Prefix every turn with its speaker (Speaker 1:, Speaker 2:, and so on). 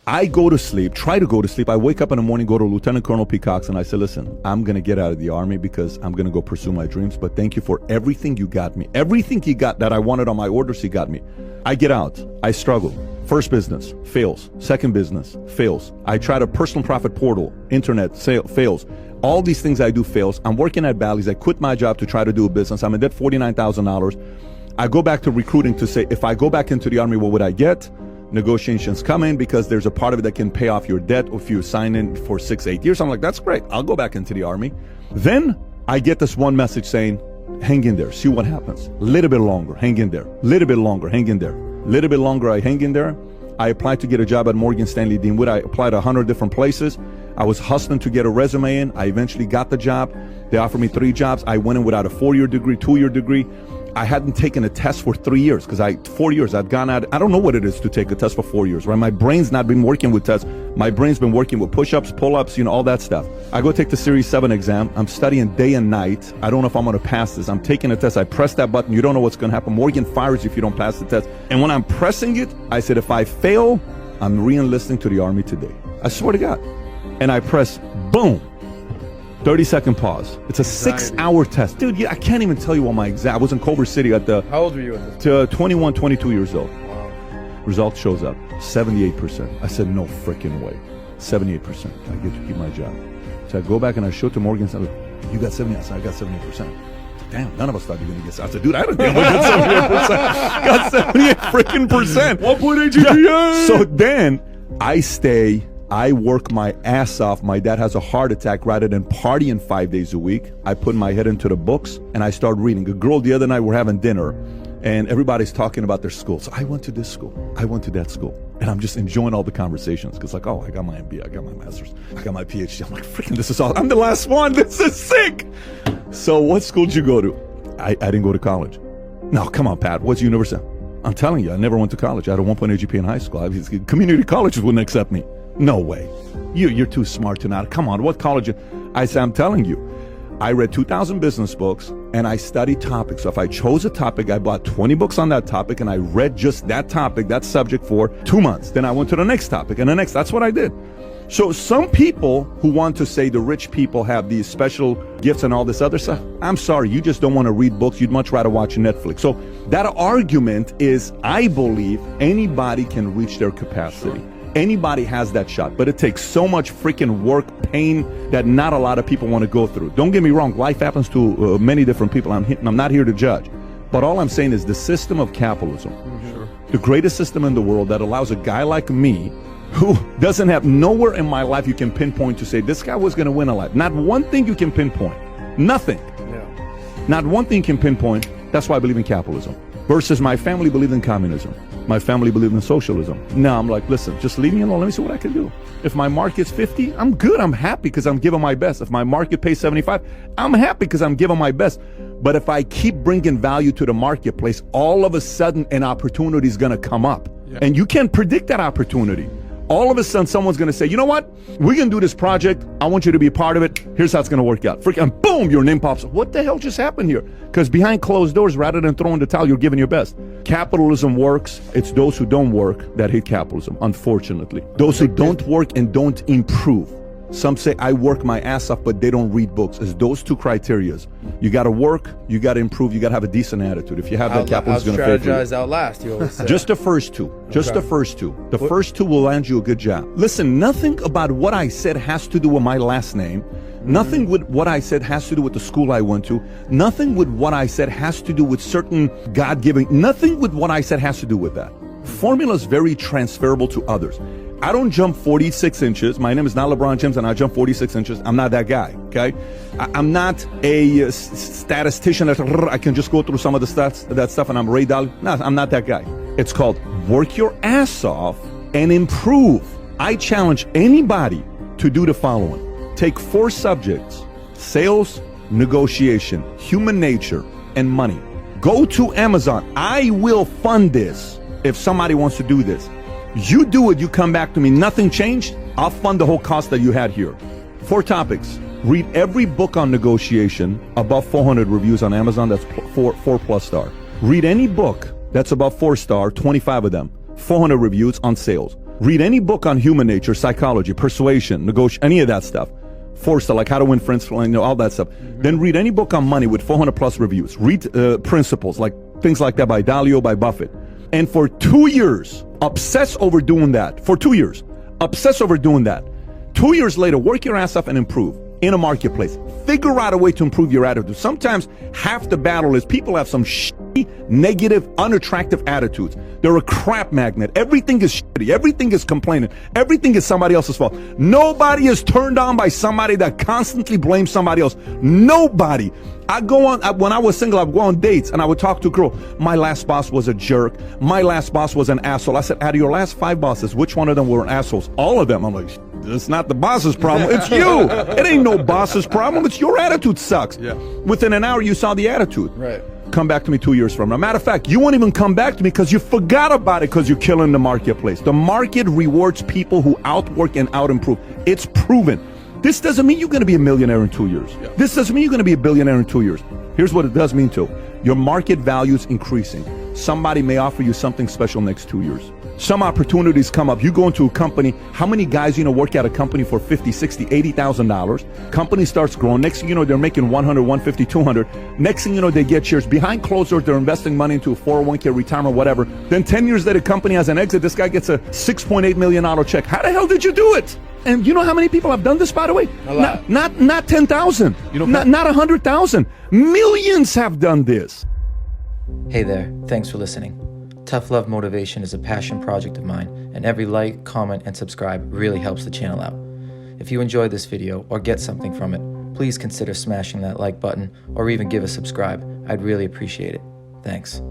Speaker 1: I go to sleep, try to go to sleep. I wake up in the morning, go to Lieutenant Colonel Peacocks, and I say, listen, I'm going to get out of the Army because I'm going to go pursue my dreams. But thank you for everything you got me. Everything he got that I wanted on my orders, he got me. I get out. I struggle. First business, fails. Second business, fails. I tried a personal profit portal, internet, fails. All these things I do fails. I'm working at Bally's. I quit my job to try to do a business. I'm in debt $49,000. I go back to recruiting to say, if I go back into the Army, what would I get? Negotiations come in because there's a part of it that can pay off your debt if you sign in for 6-8 years. I'm like, that's great. I'll go back into the Army. Then I get this one message saying, hang in there, see what happens. Little bit longer, hang in there. Little bit longer, hang in there. Little bit longer, I hang in there. I applied to get a job at Morgan Stanley Deanwood. I applied 100 different places. I was hustling to get a resume in. I eventually got the job. They offered me 3 jobs. I went in without a 4-year degree, 2-year degree. I hadn't taken a test for 3 years because 4 years I'd gone out. I don't know what it is to take a test for 4 years, right? My brain's not been working with tests. My brain's been working with push-ups, pull-ups, all that stuff. I go take the Series 7 exam. I'm studying day and night. I don't know if I'm going to pass this. I'm taking a test. I press that button. You don't know what's going to happen. Morgan fires you if you don't pass the test. And when I'm pressing it, I said, if I fail, I'm re-enlisting to the Army today. I swear to God. And I press, boom. 30-second pause. It's a 6-hour test. Dude, I can't even tell you what my exam. I was in Culver City at the...
Speaker 2: How old were you at this?
Speaker 1: 21, 22 years old.
Speaker 2: Wow.
Speaker 1: Result shows up. 78%. I said, no freaking way. 78%. I get to keep my job. So I go back and I show it to Morgan. I said, you got 70? I said, I got 78%. Damn, none of us thought you were going to get... I said, dude, I didn't think I got 78%. Got 78 freaking percent.
Speaker 2: 1.8 GPA.
Speaker 1: So then I stay... I work my ass off. My dad has a heart attack. Rather than partying 5 days a week, I put my head into the books and I start reading. A girl the other night, we're having dinner and everybody's talking about their school. So I went to this school. I went to that school. And I'm just enjoying all the conversations. Because like, oh, I got my MBA. I got my master's. I got my PhD. I'm like, freaking, this is all. I'm the last one. This is sick. So what school did you go to? I didn't go to college. No, come on, Pat. What's university? I'm telling you, I never went to college. I had a 1.8 GPA in high school. Community colleges wouldn't accept me. No way. You're too smart to not. Come on, what college? I said, I'm telling you, I read 2,000 business books and I studied topics. So if I chose a topic, I bought 20 books on that topic and I read just that topic, that subject for 2 months. Then I went to the next topic and the next. That's what I did. So some people who want to say the rich people have these special gifts and all this other stuff, I'm sorry, you just don't want to read books. You'd much rather watch Netflix. So that argument is, I believe anybody can reach their capacity. Sure. Anybody has that shot, but it takes so much freaking work, pain, that not a lot of people want to go through. Don't get me wrong, life happens to many different people. I'm not here to judge. But all I'm saying is the system of capitalism, the greatest system in the world that allows a guy like me, who doesn't have nowhere in my life you can pinpoint to say, this guy was going to win a life. Not one thing you can pinpoint. Nothing. Yeah. Not one thing you can pinpoint. That's why I believe in capitalism. Versus my family believed in communism. My family believed in socialism. Now I'm like, listen, just leave me alone. Let me see what I can do. If my market's 50, I'm good. I'm happy because I'm giving my best. If my market pays 75, I'm happy because I'm giving my best. But if I keep bringing value to the marketplace, all of a sudden an opportunity is going to come up. Yeah. And you can't predict that opportunity. All of a sudden someone's going to say, you know what? We're going to do this project. I want you to be a part of it. Here's how it's going to work out. Freaking boom, your name pops up. What the hell just happened here? Because behind closed doors, rather than throwing the towel, you're giving your best. Capitalism works. It's those who don't work that hate capitalism, unfortunately. Those who don't work and don't improve. Some say, I work my ass off, but they don't read books. It's those two criterias. You got to work, you got to improve, you got to have a decent attitude. If you have that, capitalism is going to pay for you.
Speaker 2: Strategize, outlast, you always say.
Speaker 1: Just the first two. Just the first two. The first two will land you a good job. Listen, nothing about what I said has to do with my last name. Nothing with what I said has to do with the school I went to. Nothing with what I said has to do with certain God-giving. Nothing with what I said has to do with that. Formula is very transferable to others. I don't jump 46 inches. My name is not LeBron James and I jump 46 inches. I'm not that guy, okay? I'm not a statistician that I can just go through some of the stats, that stuff and I'm Ray Dalio. No, I'm not that guy. It's called work your ass off and improve. I challenge anybody to do the following. Take 4 subjects: sales, negotiation, human nature, and money. Go to Amazon. I will fund this if somebody wants to do this. You do it, you come back to me, nothing changed, I'll fund the whole cost that you had here. 4 topics. Read every book on negotiation, above 400 reviews on Amazon, that's 4+ star. Read any book that's above 4 star, 25 of them, 400 reviews on sales. Read any book on human nature, psychology, persuasion, negotiation, any of that stuff. Forster, like How to Win Friends, all that stuff. Then read any book on money with 400 plus reviews. Read Principles, like things like that by Dalio, by Buffett. And for 2 years, obsess over doing that. For 2 years, obsess over doing that. 2 years later, work your ass off and improve in a marketplace. Figure out a way to improve your attitude. Sometimes half the battle is people have some shitty, negative, unattractive attitudes. They're a crap magnet. Everything is shitty. Everything is complaining. Everything is somebody else's fault. Nobody is turned on by somebody that constantly blames somebody else. Nobody. When I was single, I would go on dates and I would talk to a girl. My last boss was a jerk. My last boss was an asshole. I said, out of your last 5 bosses, which one of them were assholes? All of them. I'm like, it's not the boss's problem. It's you. It ain't no boss's problem. It's your attitude sucks.
Speaker 2: Yeah.
Speaker 1: Within an hour, you saw the attitude.
Speaker 2: Right.
Speaker 1: Come back to me 2 years from now. Matter of fact, you won't even come back to me because you forgot about it because you're killing the marketplace. The market rewards people who outwork and out-improve. It's proven. This doesn't mean you're going to be a millionaire in 2 years. Yeah. This doesn't mean you're going to be a billionaire in 2 years. Here's what it does mean too. Your market value is increasing. Somebody may offer you something special next 2 years. Some opportunities come up. You go into a company. How many guys work at a company for $50, $60, $80,000? Company starts growing. Next thing you know, they're making 100, 150, 200. Next thing you know, they get shares. Behind closed doors, they're investing money into a 401k, retirement, whatever. Then 10 years later, company has an exit. This guy gets a $6.8 million check. How the hell did you do it? And you know how many people have done this, by the way?
Speaker 2: A lot.
Speaker 1: Not 10,000. Not 100,000. Millions have done this.
Speaker 3: Hey there, thanks for listening. Tough Love Motivation is a passion project of mine, and every like, comment, and subscribe really helps the channel out. If you enjoyed this video or get something from it, please consider smashing that like button or even give a subscribe. I'd really appreciate it. Thanks.